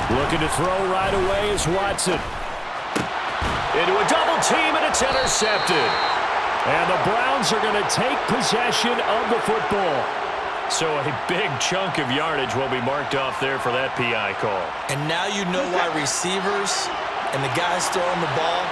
Looking to throw right away is Watson. Into a double team, and it's intercepted. And the Browns are going to take possession of the football. So a big chunk of yardage will be marked off there for that PI call. And now you know why receivers and the guys throwing the ball,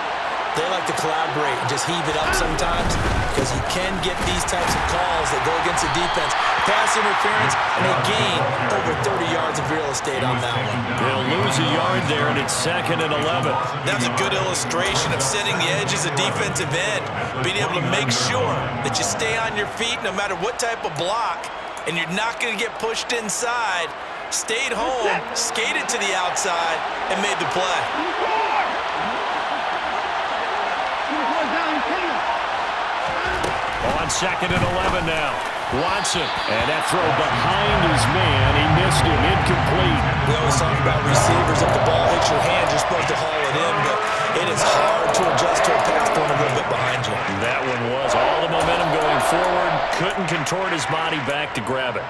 they like to collaborate and just heave it up sometimes, because you can get these types of calls that go against the defense. Pass interference, and they gain over 30 yards of real estate on that one. They'll lose a yard there, and it's 2nd and 11. That's a good illustration of setting the edge as a defensive end, being able to make sure that you stay on your feet no matter what type of block, and you're not going to get pushed inside. Stayed home, skated to the outside, and made the play. On 2nd and 11 now. Watson, and that throw behind his man. He missed him, incomplete. We always talk about receivers. If the ball hits your hand, you're supposed to haul it in, but it is hard to adjust to a pass thrown a little bit behind you. That one was all the momentum going forward. Couldn't contort his body back to grab it.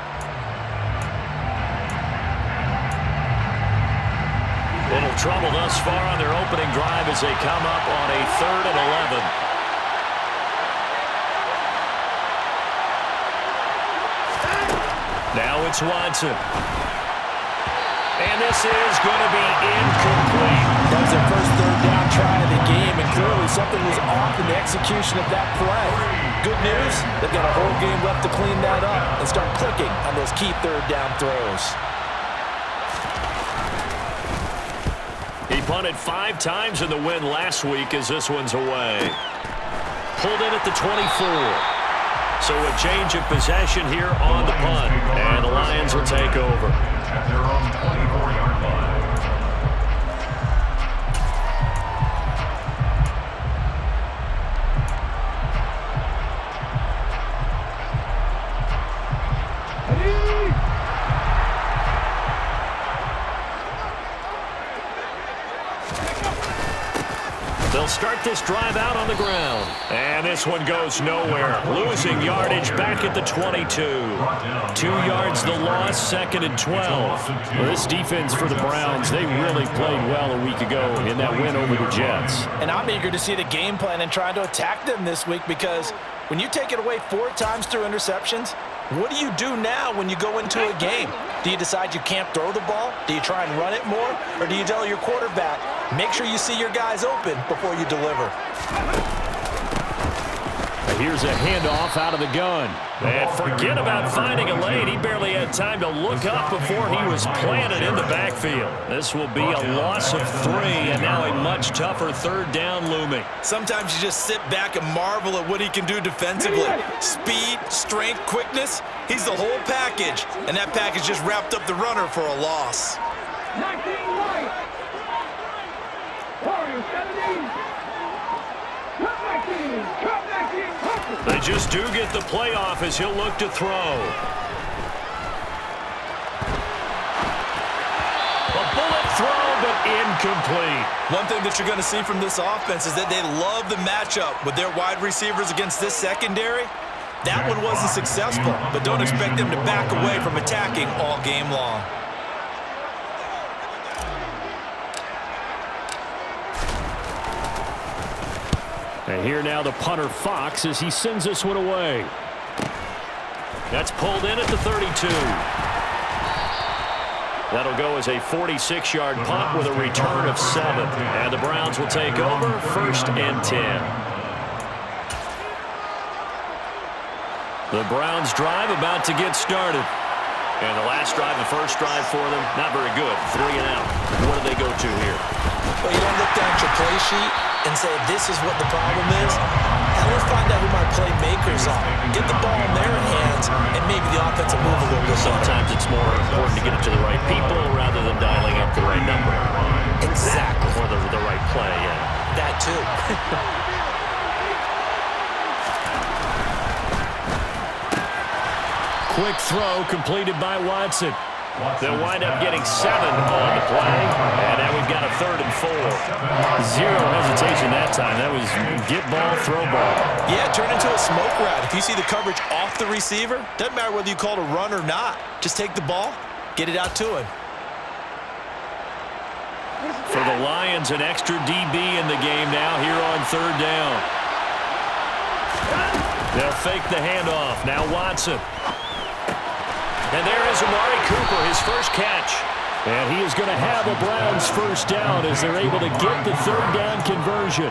Little trouble thus far on their opening drive as they come up on a 3rd and 11. Now it's Watson. And this is going to be incomplete. That was their first 3rd down try of the game, and clearly something was off in the execution of that play. Good news, they've got a whole game left to clean that up and start clicking on those key 3rd down throws. He punted 5 times in the win last week as this one's away. Pulled in at the 24. So a change of possession here on the punt, and the Lions will take over. At their own 24-yard line. They'll start this drive out on the ground. And this one goes nowhere. Losing yardage back at the 22. 2 yards the loss, 2nd and 12. Well, this defense for the Browns, they really played well a week ago in that win over the Jets. And I'm eager to see the game plan and try to attack them this week, because when you take it away 4 times through interceptions, what do you do now when you go into a game? Do you decide you can't throw the ball? Do you try and run it more? Or do you tell your quarterback, make sure you see your guys open before you deliver? Here's a handoff out of the gun. And forget about finding a lane. He barely had time to look up before he was planted in the backfield. This will be a loss of 3, and now a much tougher 3rd down looming. Sometimes you just sit back and marvel at what he can do defensively. Speed, strength, quickness. He's the whole package, and that package just wrapped up the runner for a loss. 19 right. Warriors 17. They just do get the playoff as he'll look to throw. A bullet throw, but incomplete. One thing that you're going to see from this offense is that they love the matchup with their wide receivers against this secondary. That one wasn't successful, but don't expect them to back away from attacking all game long. And here now the punter Fox as he sends this one away. That's pulled in at the 32. That'll go as a 46-yard punt with a return of 7. And the Browns will take over 1st and 10. The Browns drive about to get started. And the last drive, the first drive for them, not very good. 3 and out. What do they go to here? Well, you don't look down at your play sheet and say, this is what the problem is. Now let's find out who my playmakers are. Get the ball in their hands, and maybe the offense will move a little bit. Sometimes it's more important to get it to the right people rather than dialing up the right number. Exactly. Or the right play, yeah. That too. Quick throw completed by Watson. They'll wind up getting 7 on the play. And now we've got a 3rd and 4. Zero hesitation that time. That was get ball, throw ball. Yeah, turn into a smoke route. If you see the coverage off the receiver, doesn't matter whether you call it a run or not. Just take the ball, get it out to him. For the Lions, an extra DB in the game now here on third down. They'll fake the handoff. Now Watson. And there is Amari Cooper, his first catch. And he is going to have a Browns first down as they're able to get the third down conversion.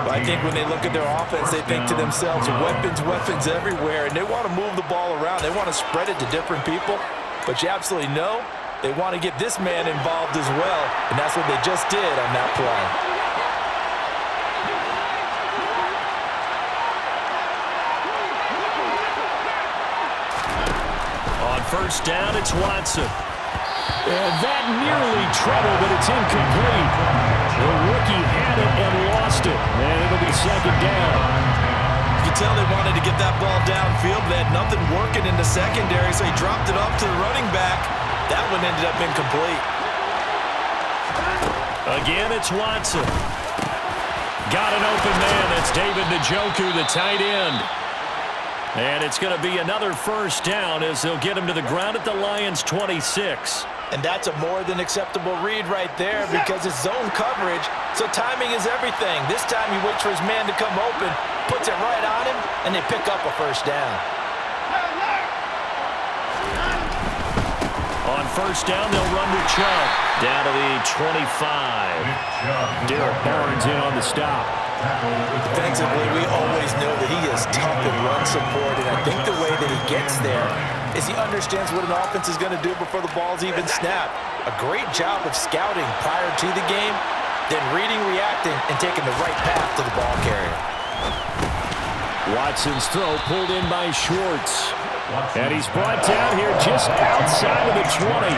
I think when they look at their offense, they think to themselves, weapons everywhere, and they want to move the ball around. They want to spread it to different people. But you absolutely know they want to get this man involved as well, and that's what they just did on that play. On first down, it's Watson. And that nearly trouble, but it's incomplete. The rookie had it and lost it, and it'll be second down. You can tell they wanted to get that ball downfield, but they had nothing working in the secondary, so he dropped it off to the running back. That one ended up incomplete. Again, it's Watson. Got an open man. That's David Njoku, the tight end. And it's going to be another first down as they'll get him to the ground at the Lions' 26. And that's a more than acceptable read right there because it's zone coverage, so timing is everything. This time he waits for his man to come open, puts it right on him, and they pick up a first down. On first down, they'll run with Chubb. Down to the 25. Derek Barnes in on the stop. Defensively, we always know that he is tough in run support, and I think the way that he gets there is he understands what an offense is going to do before the ball's even snapped. A great job of scouting prior to the game, then reading, reacting, and taking the right path to the ball carrier. Watson's throw pulled in by Schwartz. And he's brought down here just outside of the 20.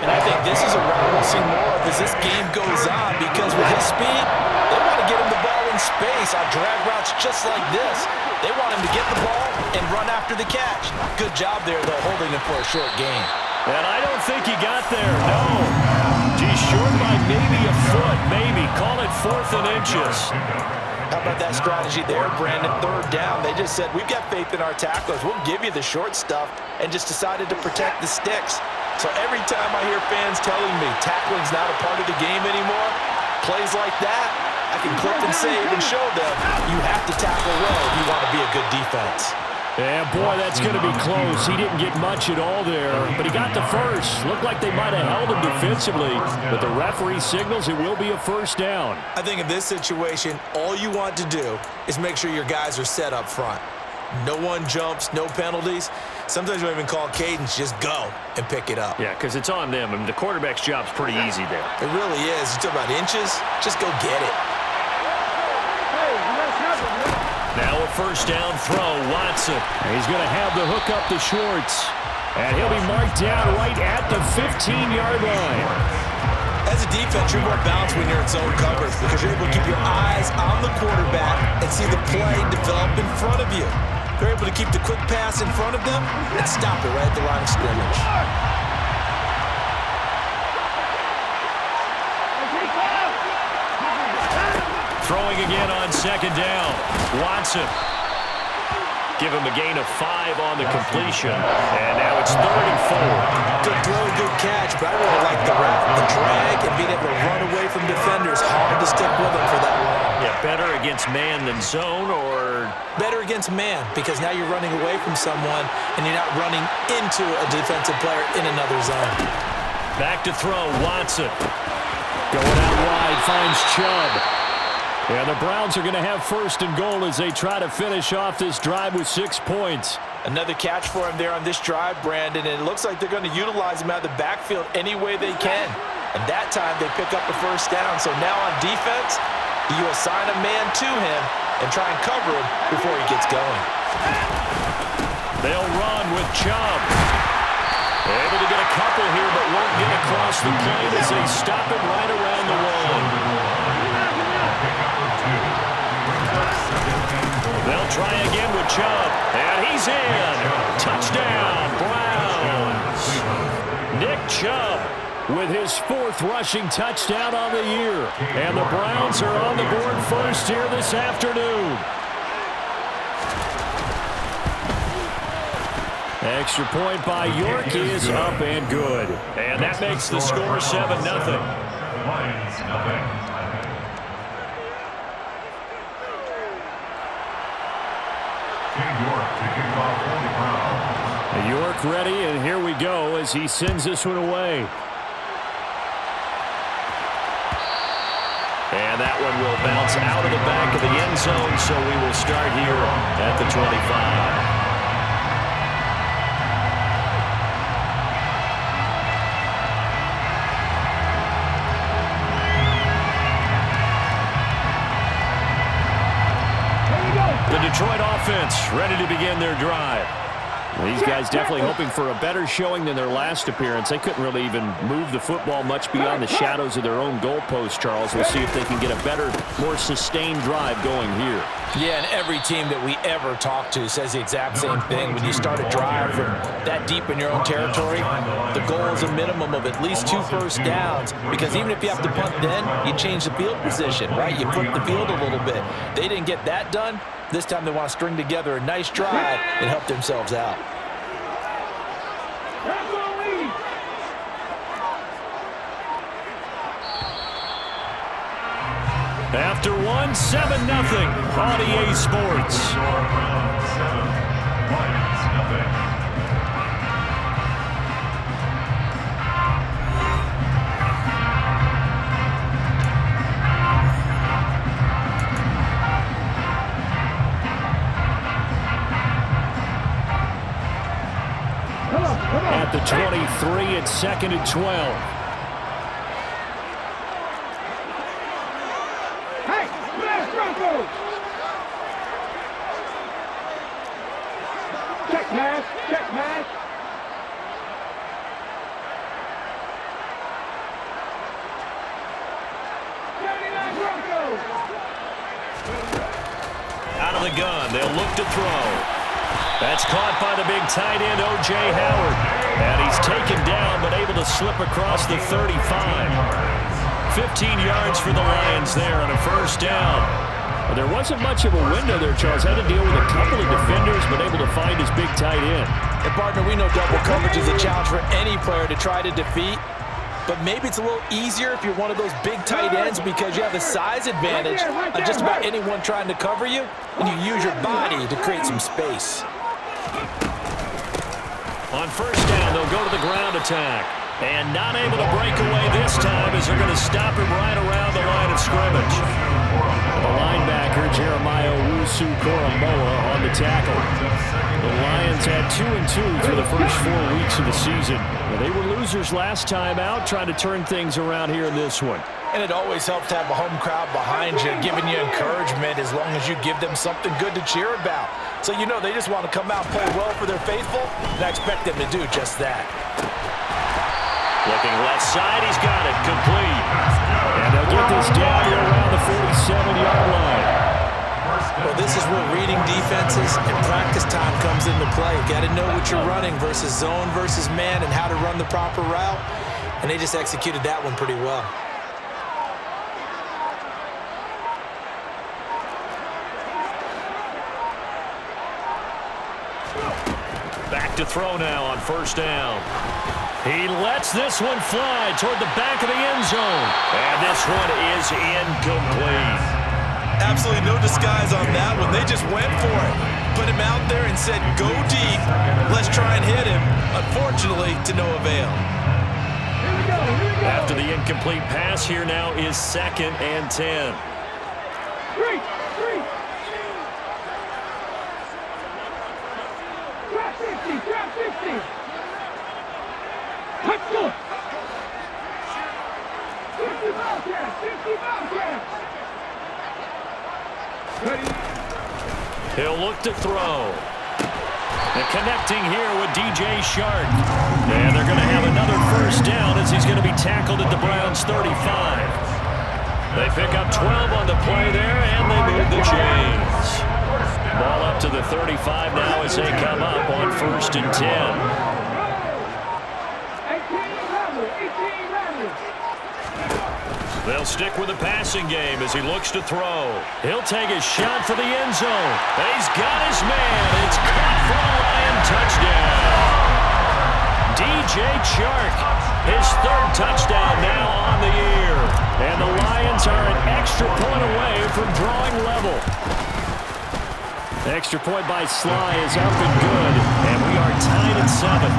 And I think this is a route we'll see more of as this game goes on because with his speed, they want to get him the ball in space on drag routes just like this. They want him to get the ball and run after the catch. Good job there, though, holding him for a short gain. And I don't think he got there, no. He's short by maybe a foot, maybe. Call it 4th and inches. How about that strategy there, Brandon? Third down, they just said, we've got faith in our tacklers. We'll give you the short stuff, and just decided to protect the sticks. So every time I hear fans telling me tackling's not a part of the game anymore, plays like that, I can clip and save and show them you have to tackle well if you want to be a good defense. Yeah, boy, that's going to be close. He didn't get much at all there, but he got the first. Looked like they might have held him defensively, but the referee signals it will be a first down. I think in this situation, all you want to do is make sure your guys are set up front. No one jumps, no penalties. Sometimes you don't even call cadence, just go and pick it up. Yeah, because it's on them. I mean, the quarterback's job's pretty easy there. It really is. You talk about inches, just go get it. Now a first down throw, Watson. He's going to have the hook up to Schwartz. And he'll be marked down right at the 15-yard line. As a defense, you're more balanced when you're in zone coverage because you're able to keep your eyes on the quarterback and see the play develop in front of you. You're able to keep the quick pass in front of them and stop it right at the line of scrimmage. Throwing again on second down. Watson. Give him a gain of 5 on the completion. And now it's 3rd and 4. Good throw, good catch, but I really like the route. The drag and being able to run away from defenders. Hard to stick with them for that long. Yeah, better against man than zone, or? Better against man because now you're running away from someone and you're not running into a defensive player in another zone. Back to throw, Watson. Going out wide, finds Chubb. And the Browns are going to have first and goal as they try to finish off this drive with 6 points. Another catch for him there on this drive, Brandon, and it looks like they're going to utilize him out of the backfield any way they can. And that time they pick up the first down. So now on defense, you assign a man to him and try and cover him before he gets going. They'll run with Chubb. Able to get a couple here, but won't get across the plane as they stop him right around the line. They'll try again with Chubb, and he's in. Touchdown, Browns. Nick Chubb with his 4th rushing touchdown on the year. And the Browns are on the board first here this afternoon. Extra point by York is up and good. And that makes the score 7-0. Lions, nothing. York to kick off for the Browns. York ready, and here we go as he sends this one away. And that one will bounce out of the back of the end zone, so we will start here at the 25. The Detroit offense ready to begin their drive. These guys definitely hoping for a better showing than their last appearance. They couldn't really even move the football much beyond the shadows of their own goalpost, Charles. We'll see if they can get a better, more sustained drive going here. Yeah, and every team that we ever talk to says the exact same thing. When you start a drive from that deep in your own territory, the goal is a minimum of at least 2 first downs, because even if you have to punt then, you change the field position, right? You flip the field a little bit. They didn't get that done. This time they want to string together a nice drive and help themselves out. After 1, 7-0 on EA Sports. 7, Lions, nothing. At the 23, it's 2nd and 12. Hey, smash Broncos! Check pass, check pass. Broncos! Out of the gun, they'll look to throw. That's caught by the big tight end, O.J. Howard. And he's taken down, but able to slip across the 35. 15 yards for the Lions there on a first down. Well, there wasn't much of a window there, Charles. Had to deal with a couple of defenders, but able to find his big tight end. And, partner, we know double coverage is a challenge for any player to try to defeat. But maybe it's a little easier if you're one of those big tight ends because you have a size advantage on just about anyone trying to cover you, and you use your body to create some space. On first down, they'll go to the ground attack. And not able to break away this time as they're going to stop him right around the line of scrimmage. The linebacker, Jeremiah Owusu-Koramoah, on the tackle. The Lions had 2-2 through the first 4 weeks of the season. Well, they were losers last time out, trying to turn things around here in this one. And it always helps to have a home crowd behind you, giving you encouragement as long as you give them something good to cheer about. So you know they just want to come out and play well for their faithful, and I expect them to do just that. Looking left side, he's got it, complete. And they'll get this down here around the 47-yard line. Well, this is where reading defenses and practice time comes into play. You got to know what you're running versus zone versus man and how to run the proper route. And they just executed that one pretty well. Back to throw now on first down. He lets this one fly toward the back of the end zone. And this one is incomplete. Absolutely no disguise on that one. They just went for it. Put him out there and said, go deep. Let's try and hit him. Unfortunately, to no avail. After the incomplete pass, here now is 2nd and 10. Three. Trap 50. Let's go. 50 Bobcats. He'll look to throw. And connecting here with DJ Shark. And they're going to have another first down as he's going to be tackled at the Browns' 35. They pick up 12 on the play there, and they move the chains. Ball up to the 35 now as they come up on 1st and 10. They'll stick with the passing game as he looks to throw. He'll take a shot for the end zone. He's got his man. It's caught for a Lion touchdown. DJ Chark, his third touchdown now on the year. And the Lions are an extra point away from drawing level. Extra point by Sly is up and good, and we are tied at 7.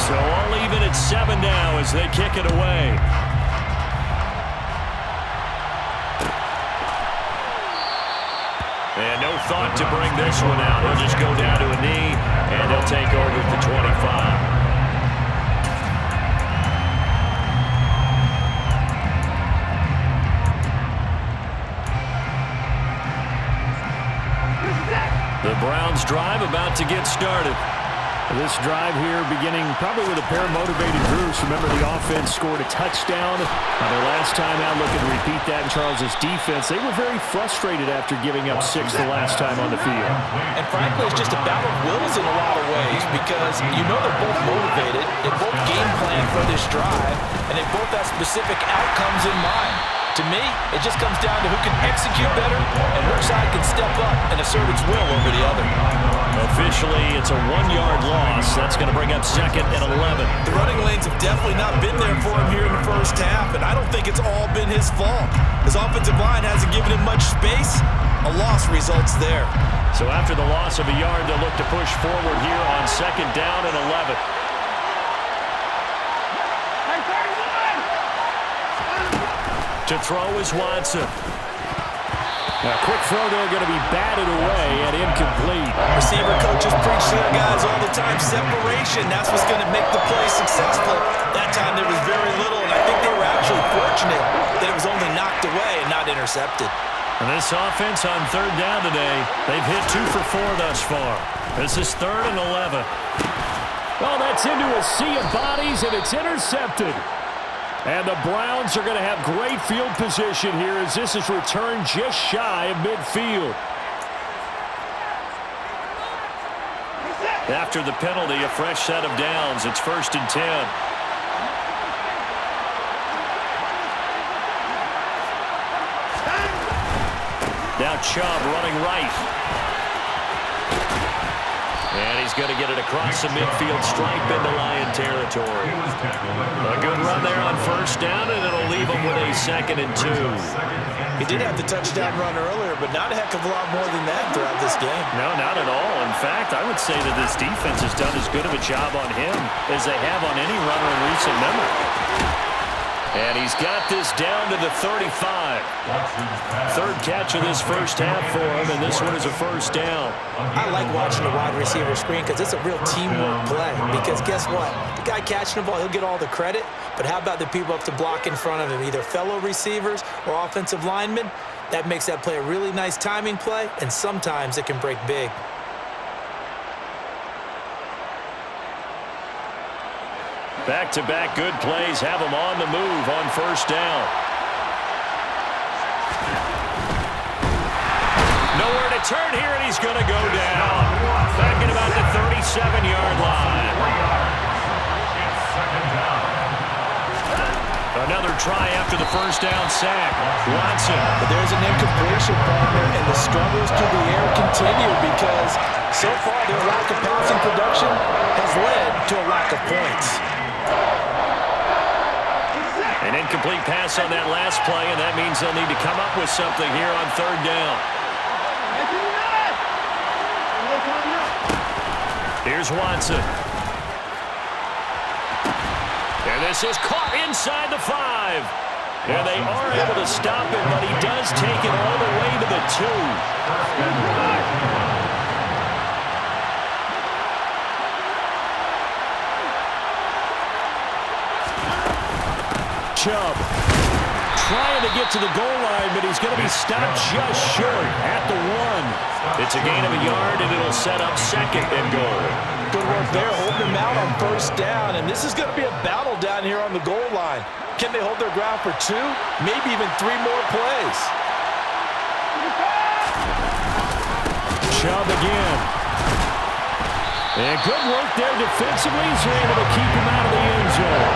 So all even at 7 now as they kick it away. And no thought to bring this one out. He'll just go down to a knee, and he'll take over at the 25. The Browns drive about to get started. This drive here beginning probably with a pair of motivated groups. Remember, the offense scored a touchdown on their last time out. Looking to repeat that in Charles' defense. They were very frustrated after giving up 6 the last time on the field. And frankly, it's just a battle of wills in a lot of ways because you know they're both motivated. They both game plan for this drive, and they both have specific outcomes in mind. To me, it just comes down to who can execute better and which side can step up and assert its will over the other. Officially, it's a 1-yard loss. That's going to bring up 2nd and 11. The running lanes have definitely not been there for him here in the first half, and I don't think it's all been his fault. His offensive line hasn't given him much space. A loss results there. So after the loss of a yard, they'll look to push forward here on 2nd down and 11. To throw is Watson. A quick throw there going to be batted away and incomplete. Receiver coaches preach to their guys all the time. Separation, that's what's going to make the play successful. That time there was very little, and I think they were actually fortunate that it was only knocked away and not intercepted. And this offense on 3rd down today, they've hit 2 for 4 thus far. This is 3rd and 11. Well, that's into a sea of bodies, and it's intercepted. And the Browns are going to have great field position here as this is returned just shy of midfield. After the penalty, a fresh set of downs. It's 1st and 10. Now Chubb running right. And he's going to get it across the midfield stripe into Lion territory. A good run there on 1st down, and it'll leave him with a 2nd and 2. He did have the touchdown run earlier, but not a heck of a lot more than that throughout this game. No, not at all. In fact, I would say that this defense has done as good of a job on him as they have on any runner in recent memory. And he's got this down to the 35. 3rd catch of this first half for him, and this one is a 1st down. I like watching the wide receiver screen because it's a real teamwork play. Because guess what? The guy catching the ball, he'll get all the credit. But how about the people up to block in front of him, either fellow receivers or offensive linemen? That makes that play a really nice timing play, and sometimes it can break big. Back-to-back good plays have him on the move on 1st down. Nowhere to turn here, and he's going to go down. Back at about the 37-yard line. Another try after the 1st down sack. Watson. But there's an incompletion, partner, and the struggles through the air continue because so far their lack of passing production has led to a lack of points. An incomplete pass on that last play, and that means they'll need to come up with something here on 3rd down. Here's Watson. And this is caught inside the 5. And they are able to stop it, but he does take it all the way to the 2. Chubb trying to get to the goal line, but he's going to be stopped just short at the 1. It's a gain of a yard, and it'll set up 2nd and goal. Good work there, holding him out on 1st down, and this is going to be a battle down here on the goal line. Can they hold their ground for 2, maybe even 3 more plays? Chubb again. And good work there defensively as they're able to keep him out of the end zone.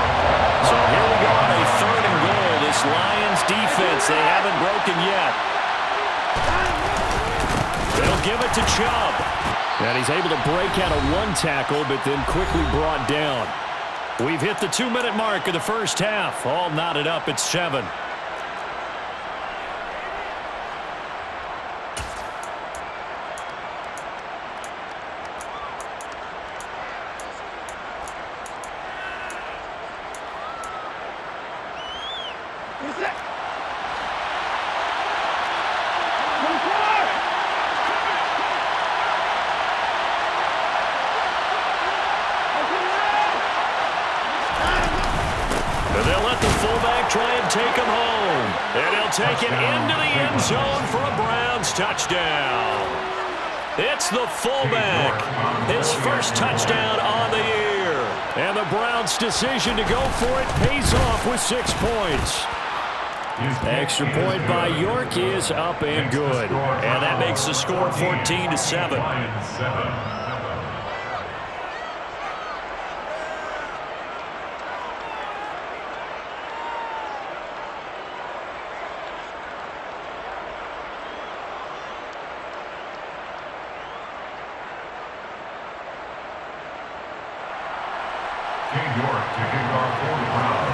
So here we go on a 3rd and goal. This Lions defense, they haven't broken yet. They'll give it to Chubb. And he's able to break out of one tackle, but then quickly brought down. We've hit the 2-minute mark of the first half. All knotted up at 7. Come They'll let the fullback try and take him home. And he'll take it into the end zone for a Browns touchdown. It's the fullback. His first touchdown on the year. And the Browns' decision to go for it pays off with 6 points. Extra point by York is up and good. And that makes the score 14-7. York to kick off for the Browns.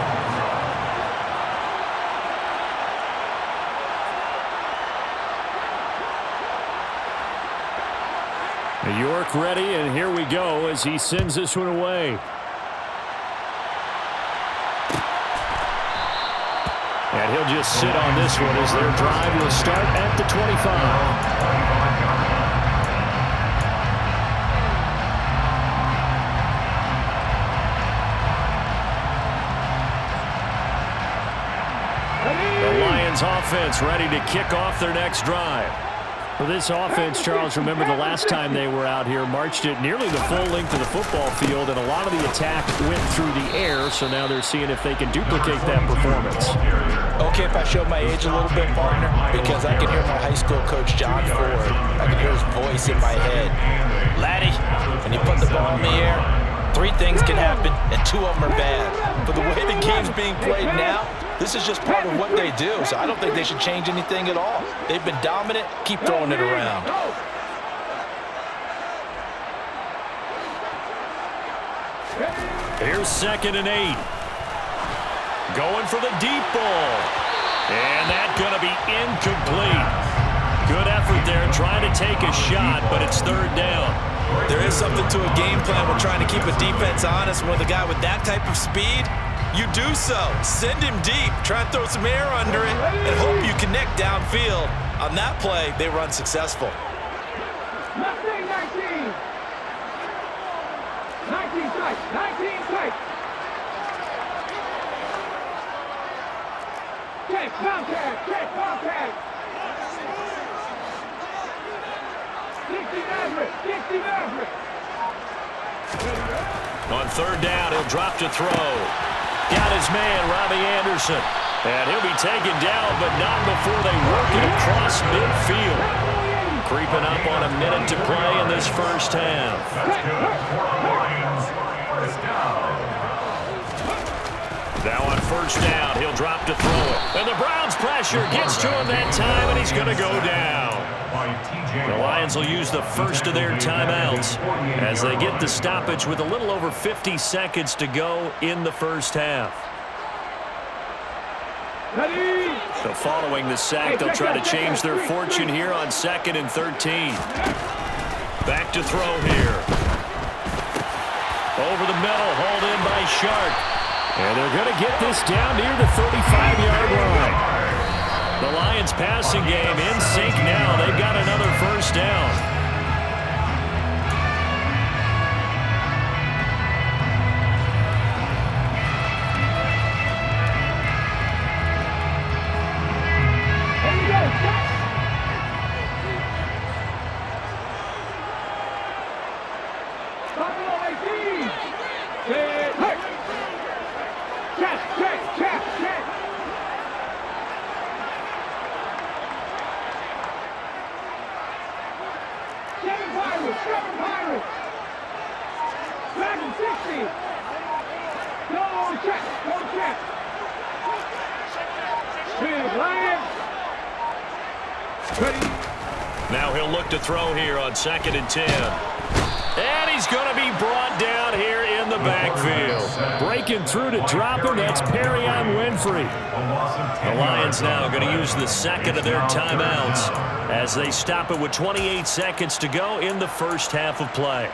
York ready, and here we go as he sends this one away. And he'll just sit on this one as their drive will start at the 25. Offense ready to kick off their next drive. For this offense, Charles, remember the last time they were out here, marched it nearly the full length of the football field, and a lot of the attack went through the air, so now they're seeing if they can duplicate that performance. Okay, if I showed my age a little bit, partner, because I can hear my high school coach, John Ford. I can hear his voice in my head. Laddie, when you put the ball in the air, 3 things can happen, and 2 of them are bad. But the way the game's being played now, this is just part of what they do, so I don't think they should change anything at all. They've been dominant. Keep throwing it around. Here's 2nd and 8. Going for the deep ball. And that's going to be incomplete. Good effort there trying to take a shot, but it's 3rd down. There is something to a game plan with trying to keep a defense honest. With a guy with that type of speed, you do so. Send him deep. Try and throw some air under it and hope you connect downfield. On that play, they were unsuccessful. 19. 19 tight. 19 tight. Check, Bobcat. Check, Bobcat. 60 Maverick. 60 Maverick. On 3rd down, he'll drop to throw. Got his man, Robbie Anderson. And he'll be taken down, but not before they work it across midfield. Creeping up on a minute to play in this first half. That's good for the Lions. First down. Now on 1st down, he'll drop to throw it. And the Browns pressure gets to him that time, and he's going to go down. The Lions will use the first of their timeouts as they get the stoppage with a little over 50 seconds to go in the first half. So following the sack, they'll try to change their fortune here on 2nd and 13. Back to throw here. Over the middle, hauled in by Shark. And they're going to get this down near the 35-yard line. The Lions passing game in sync now. They've got another first down. Now he'll look to throw here on 2nd and 10. And he's going to be brought down here in the backfield. Breaking through to drop him, that's Perrion Winfrey. The Lions now going to use the second of their timeouts as they stop it with 28 seconds to go in the first half of play.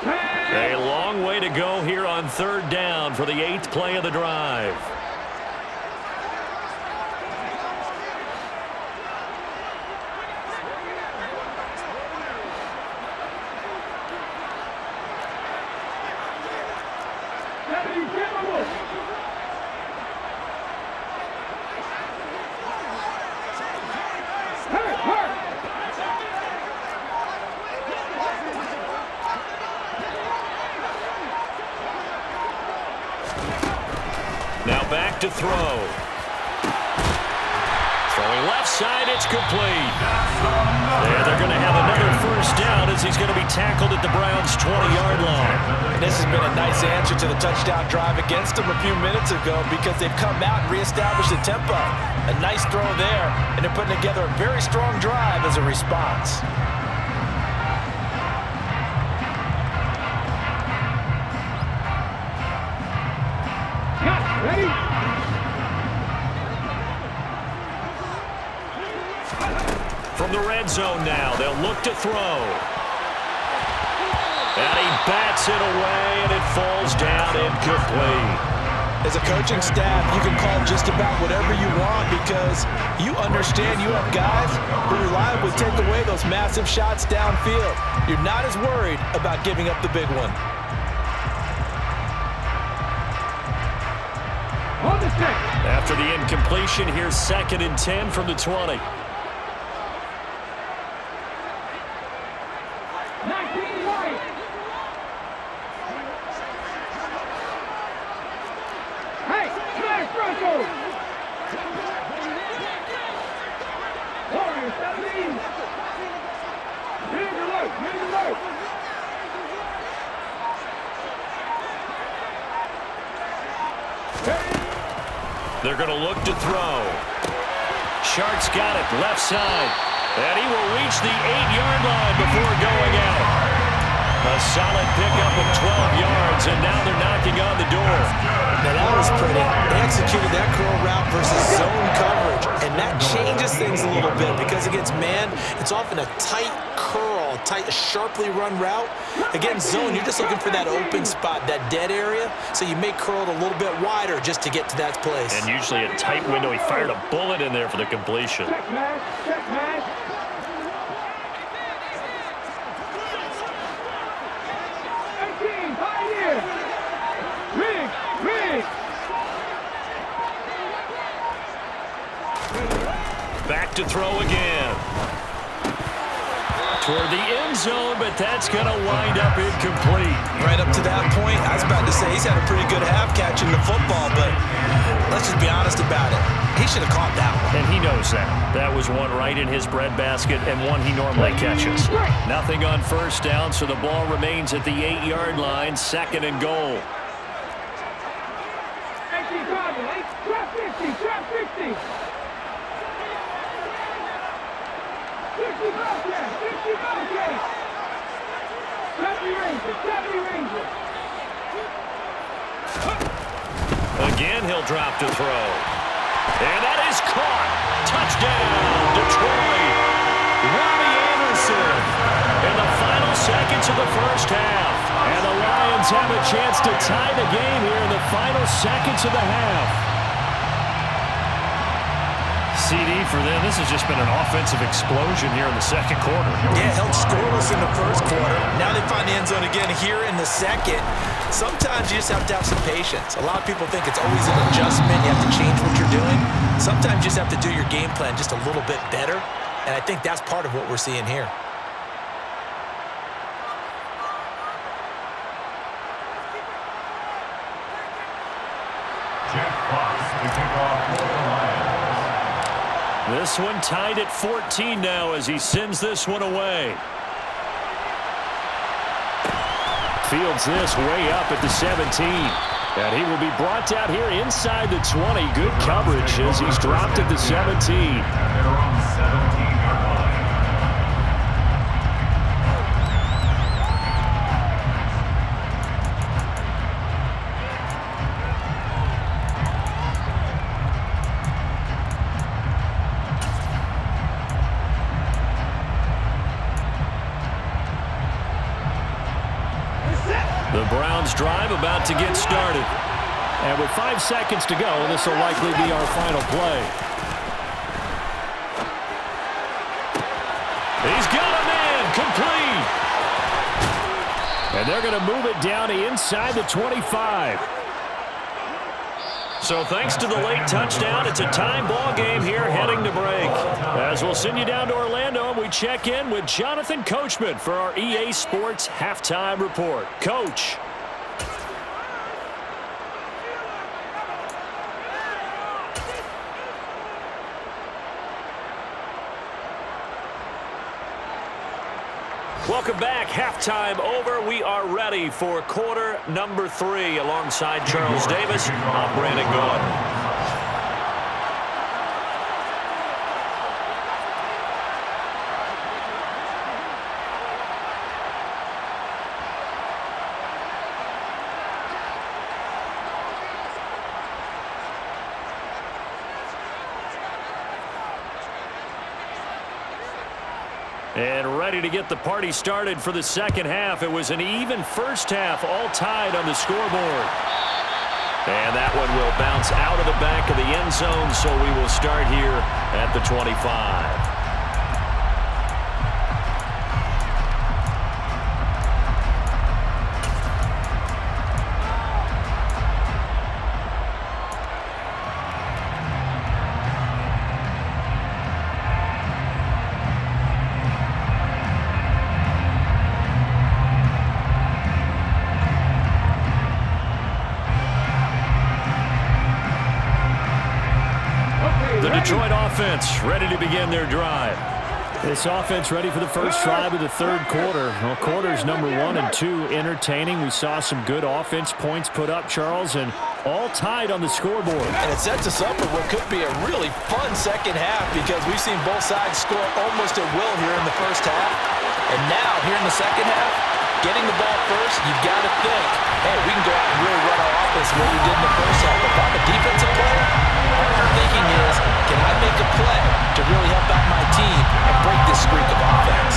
A long way to go here on 3rd down for the 8th play of the drive. Now back to throw. Throwing left side, it's complete. And they're going to have another first down as he's going to be tackled at the Browns' 20-yard line. And this has been a nice answer to the touchdown drive against them a few minutes ago because they've come out and reestablished the tempo. A nice throw there, and they're putting together a very strong drive as a response. Ready? From the red zone now, they'll look to throw. And he bats it away, and it falls down incomplete. As a coaching staff, you can call just about whatever you want because you understand you have guys who reliably take away those massive shots downfield. You're not as worried about giving up the big one. After the incompletion, here's 2nd and 10 from the 20. 19 right. Hey, smash Bronco. Warrior 17. Mid alert, mid alert. They're going to look to throw. Shark's got it, left side. And he will reach the 8-yard line before going out. A solid pickup of 12 yards, and now they're knocking on the door. Now that was pretty. They executed that curl route versus zone coverage, and that changes things a little bit because against man, it's often a tight curl, tight, sharply run route. Against zone, you're just looking for that open spot, that dead area, so you may curl it a little bit wider just to get to that place. And usually a tight window. He fired a bullet in there for the completion. Check match, check match. 18, Pioneer. Rig. Back to throw again. Toward the end zone, but that's going to wind up incomplete. Right up to that point, I was about to say he's had a pretty good half catching the football, but let's just be honest about it. He should have caught that one. And he knows that. That was one right in his breadbasket and one he normally catches. Nothing on first down, so the ball remains at the 8-yard line, 2nd and goal. 18, Bravo, 8, trap 50. 50 Bobcat, 50 Bobcat. 70 Ranger. Again, he'll drop to throw. And that is caught. Touchdown, Detroit. Robbie Anderson in the final seconds of the first half. And the Lions have a chance to tie the game here in the final seconds of the half. CD for them. This has just been an offensive explosion here in the second quarter. Yeah, held scoreless in the first quarter. Now they find the end zone again here in the second. Sometimes you just have to have some patience. A lot of people think it's always an adjustment. You have to change what you're doing. Sometimes you just have to do your game plan just a little bit better. And I think that's part of what we're seeing here. Jeff Fox to kick off for the Lions. This one tied at 14 now as he sends this one away. Fields this way up at the 17. And he will be brought down here inside the 20. Good coverage as he's dropped at the 17. At their own 17-yard line. Browns drive about to get started. And with 5 seconds to go, this will likely be our final play. He's got a man complete. And they're going to move it down to inside the 25. So thanks to the late touchdown, it's a time ball game here heading to break. As we'll send you down to Orlando, and we check in with Jonathan Coachman for our EA Sports Halftime Report. Coach. Welcome back. Halftime over. We are ready for quarter number 3. Alongside Charles Davis, I'm Brandon Gaudin. And ready to get the party started for the second half. It was an even first half, all tied on the scoreboard. And that one will bounce out of the back of the end zone, so we will start here at the 25. Detroit offense ready to begin their drive. This offense ready for the first drive of the third quarter. Well, quarters number 1 and 2 entertaining. We saw some good offense points put up, Charles, and all tied on the scoreboard. And it sets us up for what could be a really fun second half because we've seen both sides score almost at will here in the first half. And now, here in the second half, getting the ball first, you've got to think, hey, we can go out and really run our offense the way we did in the first half. If I'm a defensive player, all I'm thinking is, can I make a play to really help out my team and break this streak of offense?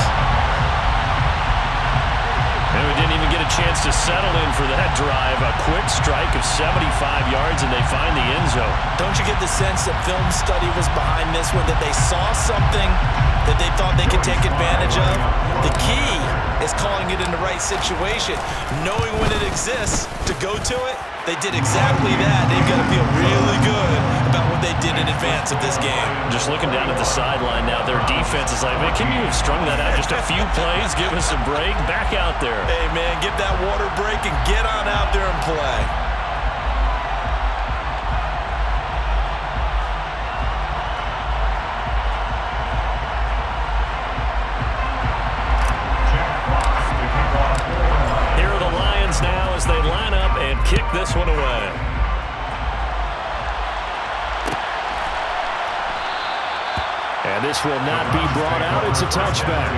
And we didn't even get a chance to settle in for that drive. A quick strike of 75 yards, and they find the end zone. Don't you get the sense that film study was behind this one, that they saw something that they thought they could take advantage of? The key is calling it in the right situation, knowing when it exists to go to it. They did exactly that. They've got to feel really good about what they did in advance of this game. Just looking down at the sideline now, their defense is like, man, can you have strung that out just a few plays? Give us a break. Back out there. Hey, man, get that water break and get on out there and play. Here are the Lions now as they line up and kick this one away. And this will not be brought out. It's a touchback.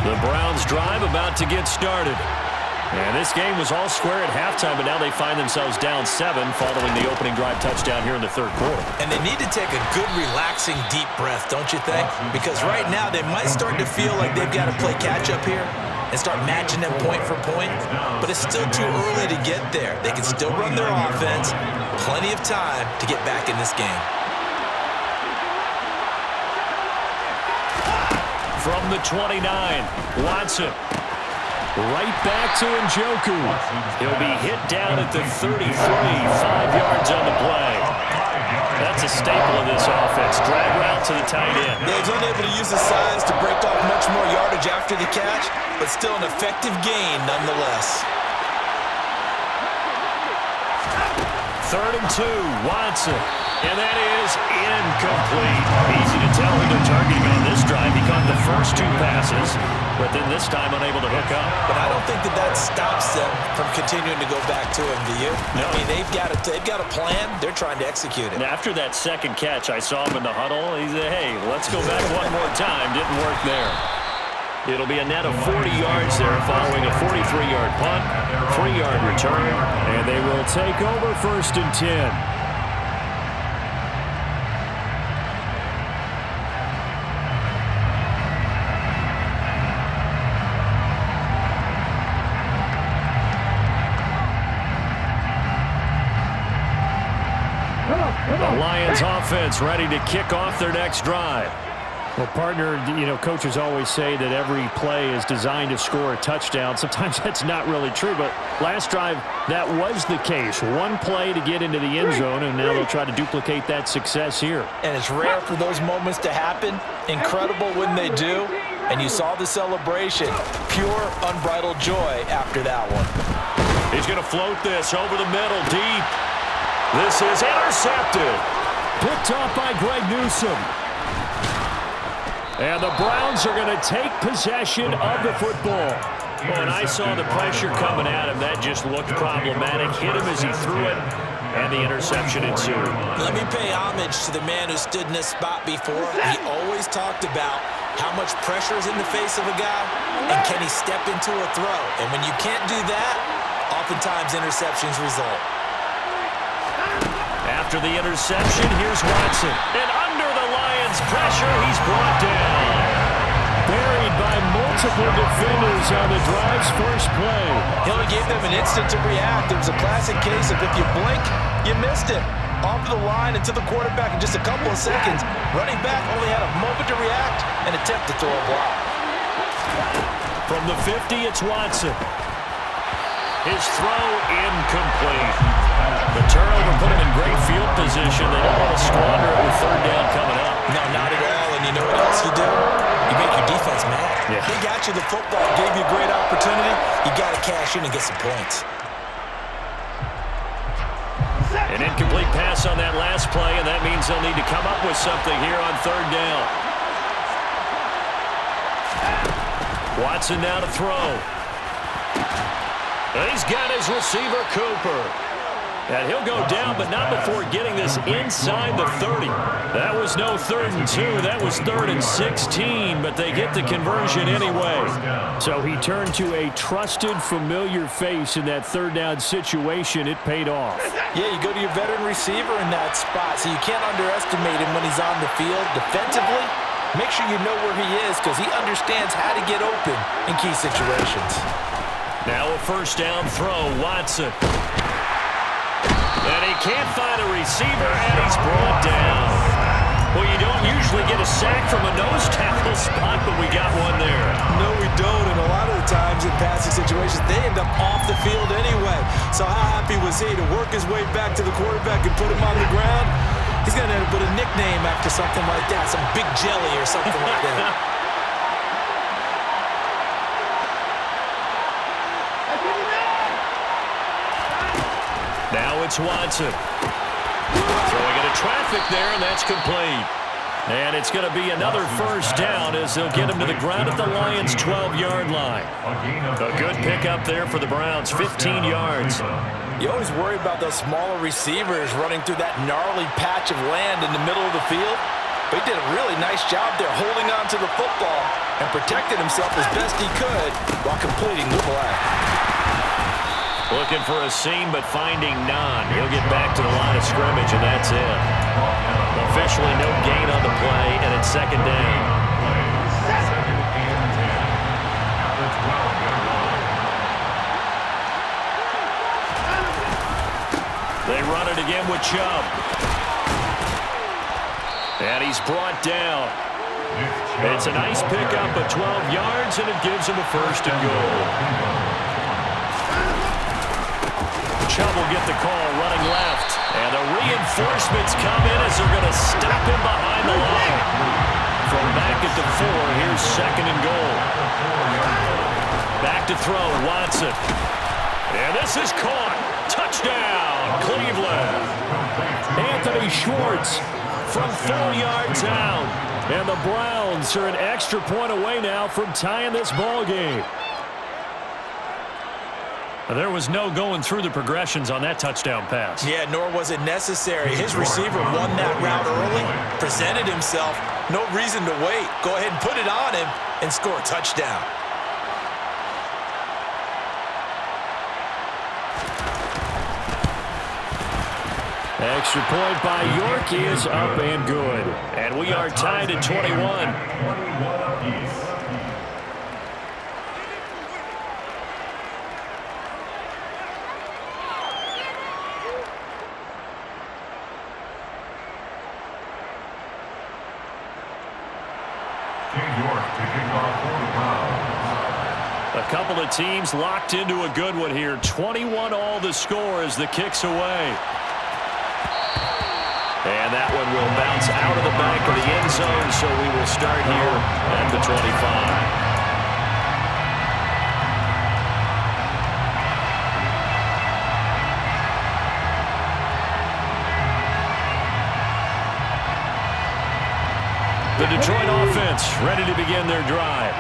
The Browns drive about to get started. And this game was all square at halftime, but now they find themselves down 7 following the opening drive touchdown here in the third quarter. And they need to take a good, relaxing, deep breath, don't you think? Because right now they might start to feel like they've got to play catch-up here and start matching them point for point. But it's still too early to get there. They can still run their offense. Plenty of time to get back in this game. From the 29, Watson. Right back to Njoku. He'll be hit down at the 33, 5 yards on the play. That's a staple of this offense. Drag route to the tight end. Yeah, he's unable to use his size to break off much more yardage after the catch, but still an effective gain nonetheless. 3rd and 2, Watson. And that is incomplete. Easy to tell who they're targeting on this drive. He caught the first 2 passes, but then this time unable to hook up. But I don't think that stops them from continuing to go back to him, do you? No. I mean, they've got a plan. They're trying to execute it. And after that second catch, I saw him in the huddle. He said, hey, let's go back one more time. Didn't work there. It'll be a net of 40 yards there following a 43-yard punt, 3-yard return, and they will take over 1st and 10. The Lions offense ready to kick off their next drive. Well, partner, coaches always say that every play is designed to score a touchdown. Sometimes that's not really true, but last drive, that was the case. One play to get into the end zone, and now they'll try to duplicate that success here. And it's rare for those moments to happen. Incredible when they do. And you saw the celebration. Pure, unbridled joy after that one. He's going to float this over the middle, deep. This is intercepted. Picked off by Greg Newsome. And the Browns are going to take possession of the football. When I saw the pressure coming at him, that just looked problematic. Hit him as he threw it, and the interception ensued. Let me pay homage to the man who stood in this spot before. He always talked about how much pressure is in the face of a guy, and can he step into a throw. And when you can't do that, oftentimes interceptions result. After the interception, here's Watson. And under the Lions' pressure, he's brought down. Buried by multiple defenders on the drive's first play. He only gave them an instant to react. It was a classic case of if you blink, you missed it. Off the line and to the quarterback in just a couple of seconds. Running back only had a moment to react and attempt to throw a block. From the 50, it's Watson. His throw incomplete. The turnover put him in great field position. They don't want to squander it with 3rd down coming up. No, not at all. And you know what else you do? You make your defense mad. Yeah. They got you the football, gave you a great opportunity. You got to cash in and get some points. An incomplete pass on that last play, and that means they'll need to come up with something here on 3rd down. Watson now to throw. He's got his receiver, Cooper. And he'll go down, but not before getting this inside the 30. That was no 3rd and 2. That was 3rd and 16, but they get the conversion anyway. So he turned to a trusted, familiar face in that 3rd down situation. It paid off. Yeah, you go to your veteran receiver in that spot, so you can't underestimate him when he's on the field. Defensively, make sure you know where he is because he understands how to get open in key situations. Now a 1st down throw, Watson. And he can't find a receiver, and he's brought down. Well, you don't usually get a sack from a nose tackle spot, but we got one there. No, we don't, and a lot of the times in passing situations, they end up off the field anyway. So how happy was he to work his way back to the quarterback and put him on the ground? He's going to end up with a nickname after something like that, some Big Jelly or something like that. Now it's Watson. Throwing into traffic there, and that's complete. And it's going to be another 1st down as they'll get him to the ground at the Lions' 12-yard line. A good pickup there for the Browns, 15 yards. You always worry about those smaller receivers running through that gnarly patch of land in the middle of the field. But he did a really nice job there holding on to the football and protected himself as best he could while completing the play. Looking for a seam, but finding none. He'll get back to the line of scrimmage, and that's it. Officially no gain on the play, and it's 2nd down. They run it again with Chubb. And he's brought down. It's a nice pickup of 12 yards, and it gives him a 1st and goal. Chubb will get the call running left. And the reinforcements come in as they're going to stop him behind the line. From back at the 4, here's 2nd and goal. Back to throw, Watson. And this is caught. Touchdown, Cleveland. Anthony Schwartz from 4 yards out. And the Browns are an extra point away now from tying this ball game. There was no going through the progressions on that touchdown pass. Yeah, nor was it necessary. His receiver won that route early, presented himself. No reason to wait. Go ahead and put it on him and score a touchdown. Extra point by York is up and good. And we are tied at 21. 21 apiece. A couple of teams locked into a good one here. 21 all the score as the kick's away. And that one will bounce out of the back of the end zone, so we will start here at the 25. The Detroit offense ready to begin their drive.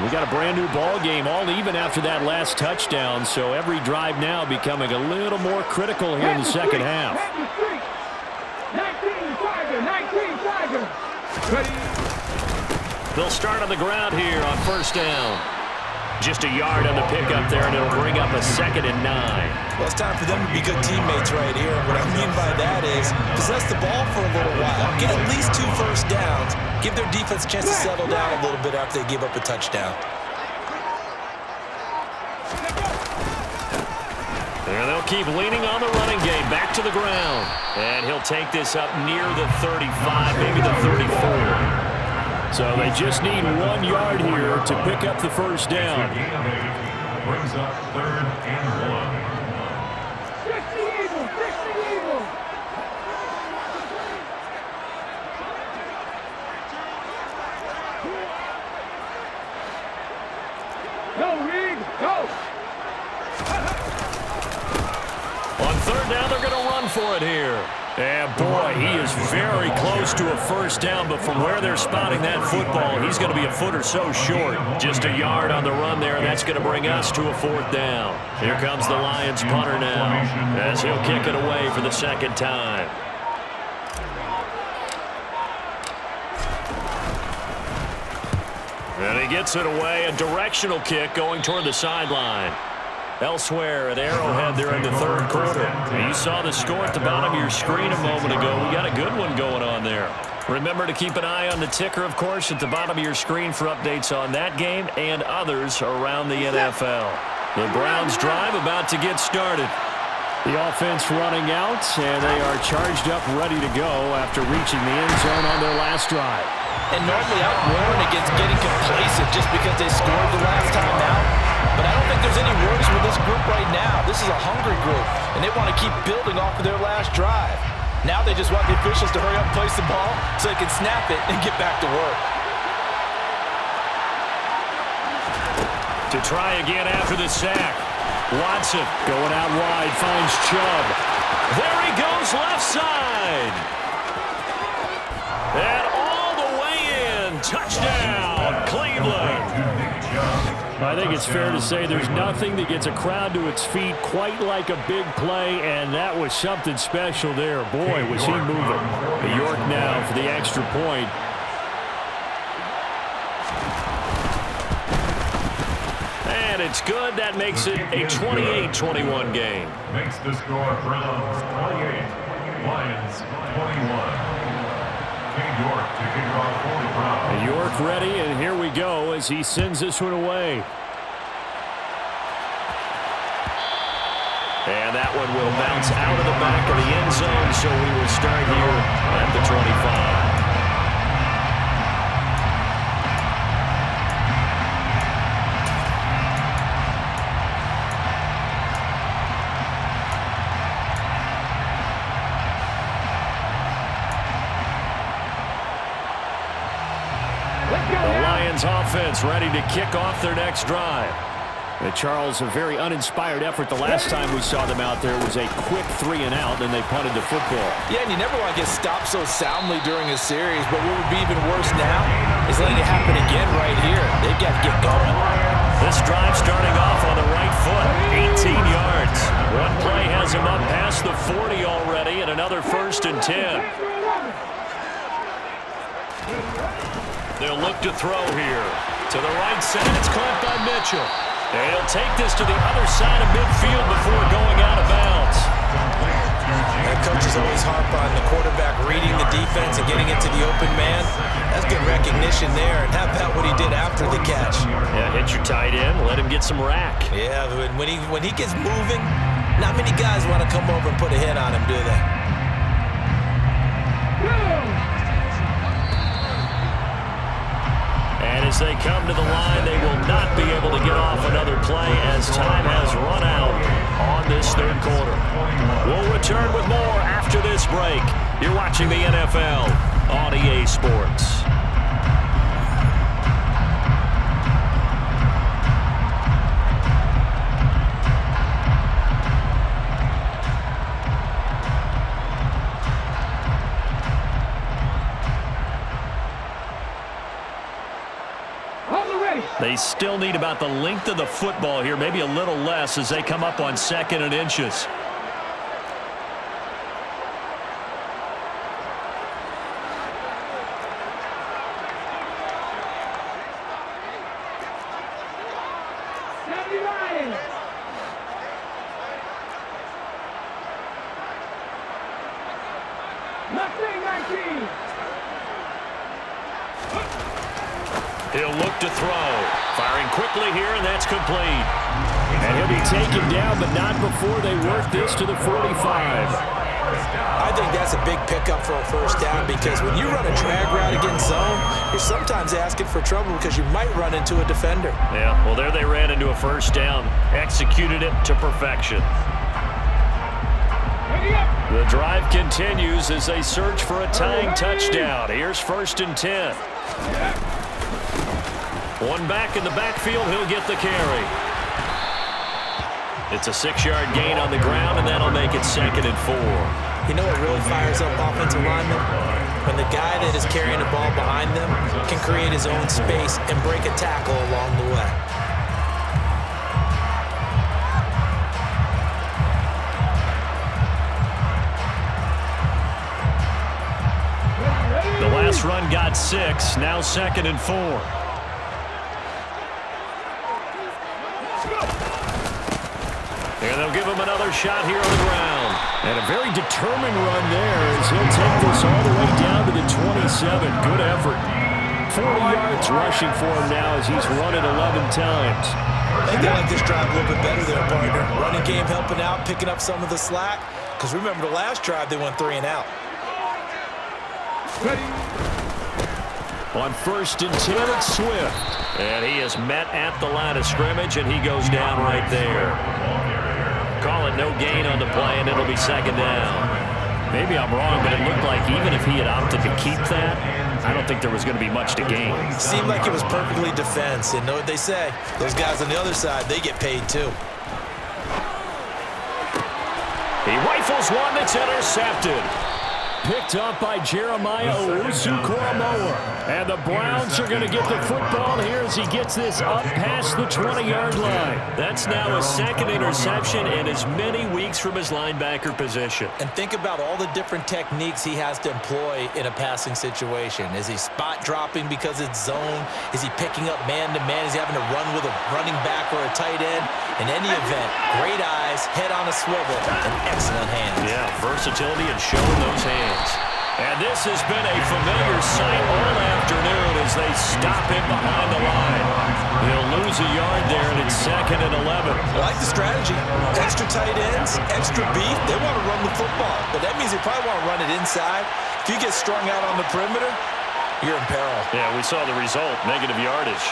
We got a brand new ball game, all even after that last touchdown, so every drive now becoming a little more critical here in the second half. 19 Tiger. They'll start on the ground here on first down. Just a yard on the pickup there, and it'll bring up a 2nd and 9. Well, it's time for them to be good teammates right here. What I mean by that is possess the ball for a little while. Get at least 2 first downs. Give their defense a chance to settle down a little bit after they give up a touchdown. And they'll keep leaning on the running game. Back to the ground. And he'll take this up near the 35, maybe the 34. So they just need 1 yard here to pick up the first down. Brings up 3rd and 1. 60 Eagles. Go, Reed, go. On 3rd down, they're going to run for it here. And boy, he is very close to a first down, but from where they're spotting that football, he's going to be a foot or so short. Just a yard on the run there, and that's going to bring us to a 4th down. Here comes the Lions punter now, as he'll kick it away for the 2nd time. And he gets it away, a directional kick going toward the sideline. Elsewhere at Arrowhead there in the 3rd quarter. You saw the score at the bottom of your screen a moment ago. We got a good one going on there. Remember to keep an eye on the ticker, of course, at the bottom of your screen for updates on that game and others around the NFL. The Browns drive about to get started. The offense running out, and they are charged up, ready to go after reaching the end zone on their last drive. And normally I warn against getting complacent just because they scored the last time out. But I don't think there's any worries with this group right now. This is a hungry group, and they want to keep building off of their last drive. Now they just want the officials to hurry up and place the ball so they can snap it and get back to work. To try again after the sack. Watson going out wide, finds Chubb. There he goes left side. And all the way in. Touchdown, Cleveland. I think it's fair to say there's nothing that gets a crowd to its feet quite like a big play, and that was something special there. Boy, was he moving. York now for the extra point. And it's good. That makes it a 28-21 game. Makes the score Browns 28, Lions 21. York to kick off for the Browns. York ready, and here we go as he sends this one away. And that one will bounce out of the back of the end zone, so we will start here at the 25. The Lions offense ready to kick off their next drive. Charles, a very uninspired effort the last time we saw them out there. Was a quick 3-and-out, and they punted the football. Yeah, and you never want to get stopped so soundly during a series, but what would be even worse now is letting it happen again right here. They've got to get going. This drive starting off on the right foot, 18 yards. One play has him up past the 40 already, and another 1st and 10. They'll look to throw here. To the right side, it's caught by Mitchell. And he'll take this to the other side of midfield before going out of bounds. And coaches always harp on the quarterback reading the defense and getting it to the open man. That's good recognition there. And how about what he did after the catch? Yeah, hit your tight end, let him get some rack. Yeah, when he gets moving, not many guys want to come over and put a hit on him, do they? And as they come to the line, they will not be able to get off another play as time has run out on this 3rd quarter. We'll return with more after this break. You're watching the NFL on EA Sports. They still need about the length of the football here, maybe a little less as they come up on 2nd and inches. He'll look to throw. Firing quickly here, and that's complete. And he'll be taken down, but not before they work this to the 45. I think that's a big pickup for a 1st down because when you run a drag route against zone, you're sometimes asking for trouble because you might run into a defender. Yeah, well, there they ran into a 1st down. Executed it to perfection. The drive continues as they search for a tying touchdown. Here's 1st and 10. One back in the backfield, he'll get the carry. It's a 6-yard gain on the ground, and that'll make it 2nd and 4. You know what really fires up offensive linemen? When the guy that is carrying the ball behind them can create his own space and break a tackle along the way. The last run got 6, now 2nd and 4. And they'll give him another shot here on the ground. And a very determined run there as he'll take this all the way down to the 27. Good effort. 40 yards rushing for him now as he's run it 11 times. They like this drive a little bit better there, partner. Running game helping out, picking up some of the slack. Because remember the last drive, they went 3-and-out. On 1st and 10, it's Swift. And he is met at the line of scrimmage, and he goes down right there. Call it no gain on the play, and it'll be 2nd down. Maybe I'm wrong, but it looked like even if he had opted to keep that, I don't think there was going to be much to gain. Seemed like it was perfectly defense, and know what they say. Those guys on the other side, they get paid too. He rifles one that's intercepted. Picked up by Jeremiah Owusu-Koramoah. And the Browns are going to get the football here as he gets this up past the 20-yard line. That's now his 2nd interception and as many weeks from his linebacker position. And think about all the different techniques he has to employ in a passing situation. Is he spot dropping because it's zone? Is he picking up man-to-man? Is he having to run with a running back or a tight end? In any event, great eyes, head on a swivel, and excellent hands. Yeah, versatility and showing those hands. And this has been a familiar sight all afternoon as they stop him behind the line. He'll lose a yard there, and it's 2nd and 11. I like the strategy. Extra tight ends, extra beef. They want to run the football, but that means they probably want to run it inside. If you get strung out on the perimeter, you're in peril. Yeah, we saw the result, negative yardage.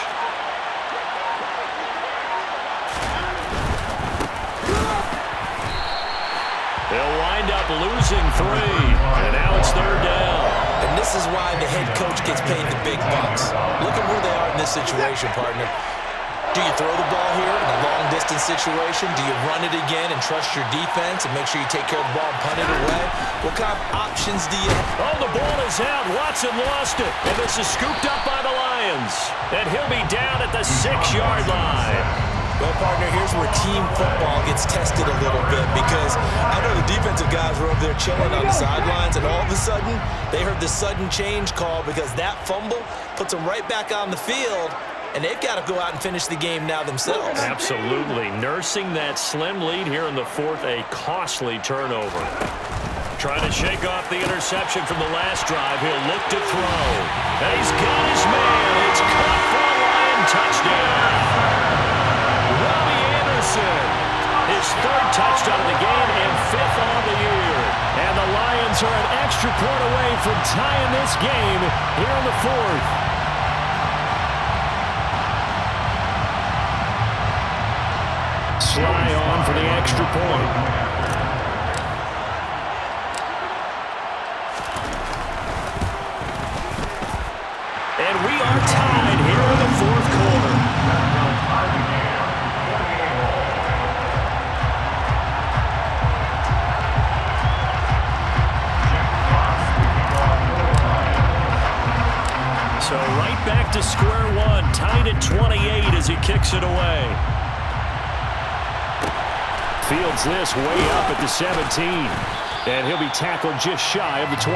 They'll wind up losing 3, and now it's 3rd down. And this is why the head coach gets paid the big bucks. Look at where they are in this situation, partner. Do you throw the ball here in a long-distance situation? Do you run it again and trust your defense and make sure you take care of the ball and punt it away? What kind of options do you have? Oh, the ball is out. Watson lost it. And this is scooped up by the Lions. And he'll be down at the 6-yard line. Well, partner, here's where team football gets tested a little bit because I know the defensive guys were over there chilling on the sidelines, and all of a sudden, they heard the sudden change call because that fumble puts them right back on the field, and they've got to go out and finish the game now themselves. Absolutely. Nursing that slim lead here in the fourth, a costly turnover. Trying to shake off the interception from the last drive. He'll look to throw. And he's got his man. It's caught for a Lion touchdown. His third touchdown of the game and 5th on the year. And the Lions are an extra point away from tying this game here in the 4th. Sly on for the extra point. And we are tied here in the 4th quarter. So right back to square one, tied at 28 as he kicks it away. Fields this way up at the 17. And he'll be tackled just shy of the 25.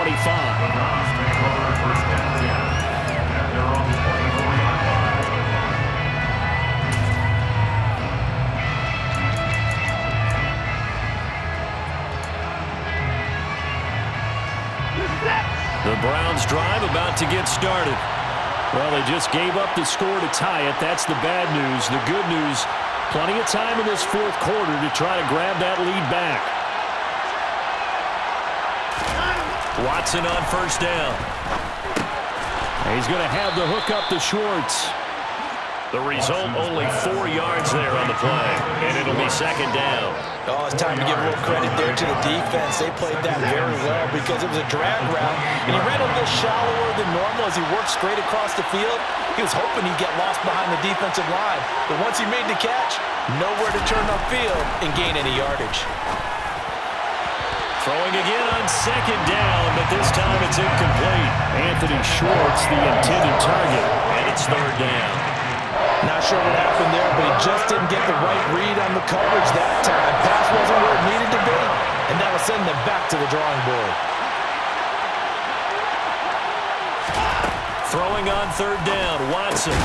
The Browns drive about to get started. Well, they just gave up the score to tie it. That's the bad news. The good news, plenty of time in this 4th quarter to try to grab that lead back. Watson on first down. And he's going to have the hook up to Schwartz. The result, only 4 yards there on the play. And it'll be 2nd down. Oh, it's time to give a little credit there to the defense. They played that very well because it was a drag route, and he ran a little shallower than normal as he worked straight across the field. He was hoping he'd get lost behind the defensive line, but once he made the catch, nowhere to turn upfield and gain any yardage. Throwing again on 2nd down, but this time it's incomplete. Anthony Schwartz, the intended target. And it's 3rd down. Not sure what happened there, but he just didn't get the right read on the coverage that time. Pass wasn't where it needed to be, and that will send them back to the drawing board. Throwing on 3rd down, Watson.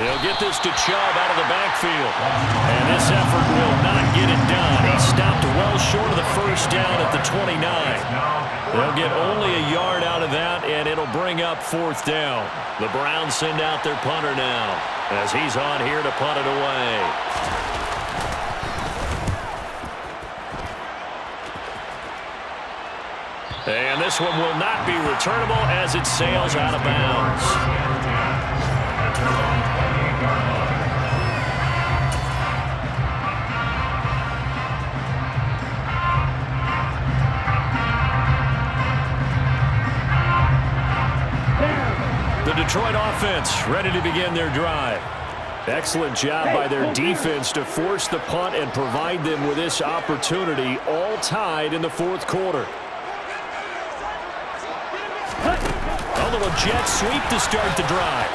He'll get this to Chubb out of the backfield. And this effort will not get it done. He stopped well short of the 1st down at the 29. They'll get only a yard out of that, and it'll bring up 4th down. The Browns send out their punter now as he's on here to punt it away. And this one will not be returnable as it sails out of bounds. The Detroit offense ready to begin their drive. Excellent job by their defense to force the punt and provide them with this opportunity, all tied in the 4th quarter. A little jet sweep to start the drive.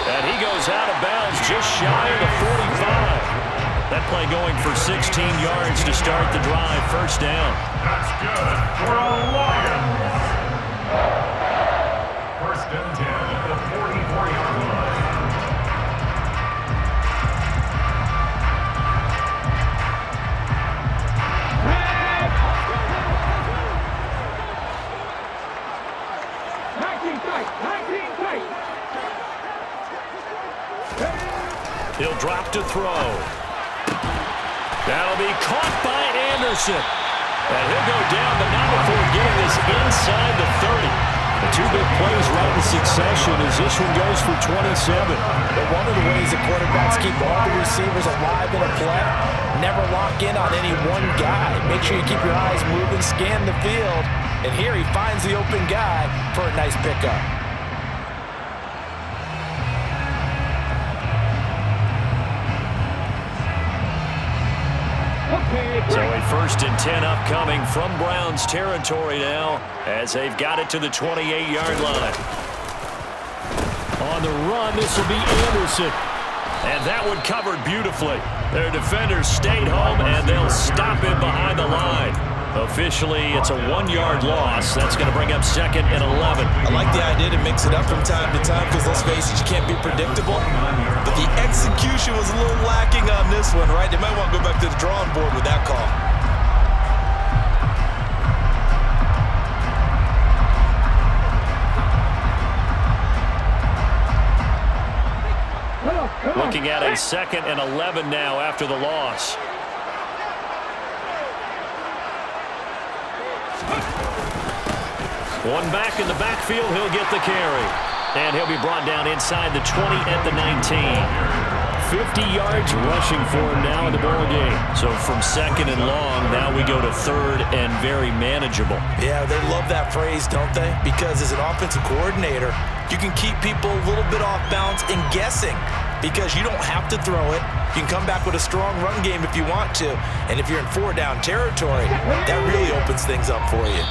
And he goes out of bounds just shy of the 45. That play going for 16 yards to start the drive. 1st down. That's good for a Lions. 1st and 10 at the 44-yard line. He'll drop to throw. That'll be caught by Anderson. And he'll go down, but not before getting this inside the 30. The 2 big plays right in succession as this one goes for 27. But one of the ways that quarterbacks keep all the receivers alive in a play, never lock in on any one guy. Make sure you keep your eyes moving, scan the field. And here he finds the open guy for a nice pickup. So a 1st and 10 upcoming from Browns territory now as they've got it to the 28-yard line. On the run, this will be Anderson. And that one covered beautifully. Their defenders stayed home, and they'll stop him behind the line. Officially, it's a 1-yard loss. That's going to bring up 2nd and 11. I like the idea to mix it up from time to time because, let's face it, you can't be predictable. But the execution was a little lacking on this one, right? They might want to go back to the drawing board with that call. Looking at a 2nd and 11 now after the loss. One back in the backfield, he'll get the carry. And he'll be brought down inside the 20 at the 19. 50 yards rushing for him now in the ball game. So from 2nd and long, now we go to 3rd and very manageable. Yeah, they love that phrase, don't they? Because as an offensive coordinator, you can keep people a little bit off balance and guessing because you don't have to throw it. You can come back with a strong run game if you want to. And if you're in 4-down territory, that really opens things up for you.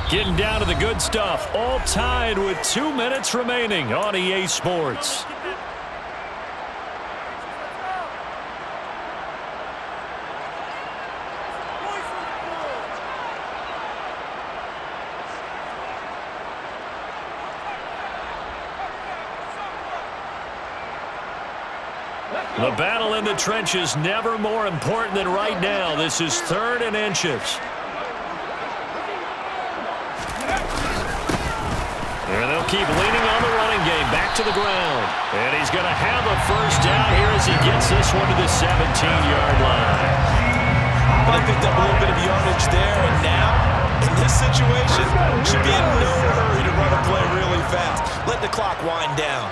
Getting down to the good stuff, all tied with 2 minutes remaining on EA Sports. The battle in the trenches never more important than right now. This is 3rd and inches. And they'll keep leaning on the running game. Back to the ground. And he's going to have a 1st down here as he gets this one to the 17-yard line. Well, they picked up a little bit of yardage there, and now, in this situation, should be in no hurry to run a play really fast. Let the clock wind down.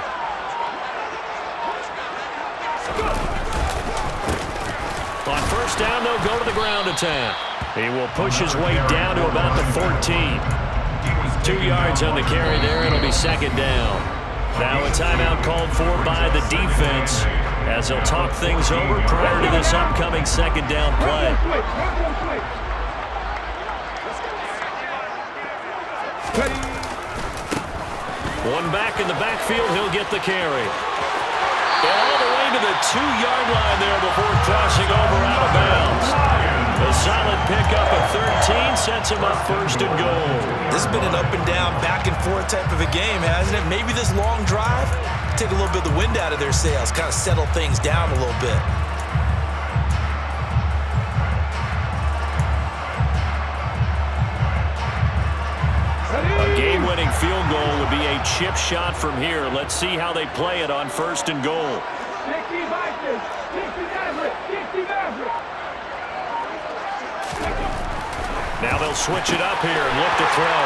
On 1st down, they'll go to the ground attack. He will push his way down to about the 14. 2 yards on the carry there. It'll be 2nd down. Now a timeout called for by the defense as they'll talk things over prior to this upcoming 2nd down play. One back in the backfield. He'll get the carry. And all the way to the 2-yard line there before crossing over out of bounds. A solid pickup of 13 sets him up 1st and goal. This has been an up and down, back and forth type of a game, hasn't it? Maybe this long drive, take a little bit of the wind out of their sails, kind of settle things down a little bit. A game-winning field goal would be a chip shot from here. Let's see how they play it on 1st and goal. Now they'll switch it up here and look to throw.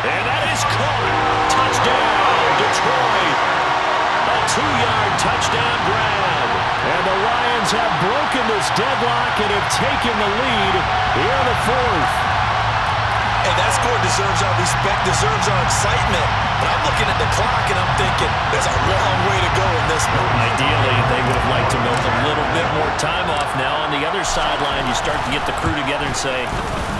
And that is caught. Touchdown, Detroit. A 2-yard touchdown grab. And the Lions have broken this deadlock and have taken the lead here in the 4th. Hey, that score deserves our respect, deserves our excitement. But I'm looking at the clock and I'm thinking there's a long way to go in this one. Ideally, they would have liked to milk a little bit more time off now. On the other sideline, you start to get the crew together and say,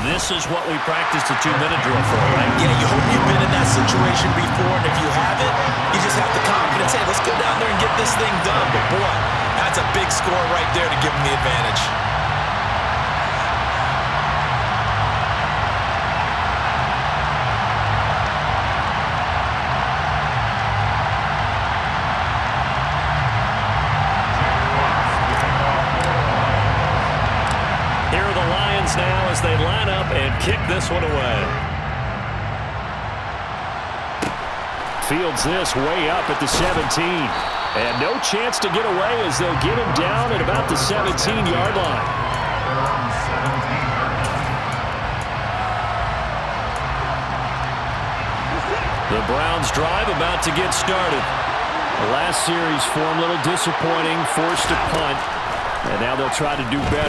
this is what we practiced a 2-minute drill for, right? Yeah, you hope you've been in that situation before, and if you haven't, you just have the confidence, hey, let's go down there and get this thing done. But boy, that's a big score right there to give them the advantage. Now as they line up and kick this one away. Fields this way up at the 17. And no chance to get away as they'll get him down at about the 17-yard line. The Browns drive about to get started. The last series for him, a little disappointing, forced a punt. And now they'll try to do better.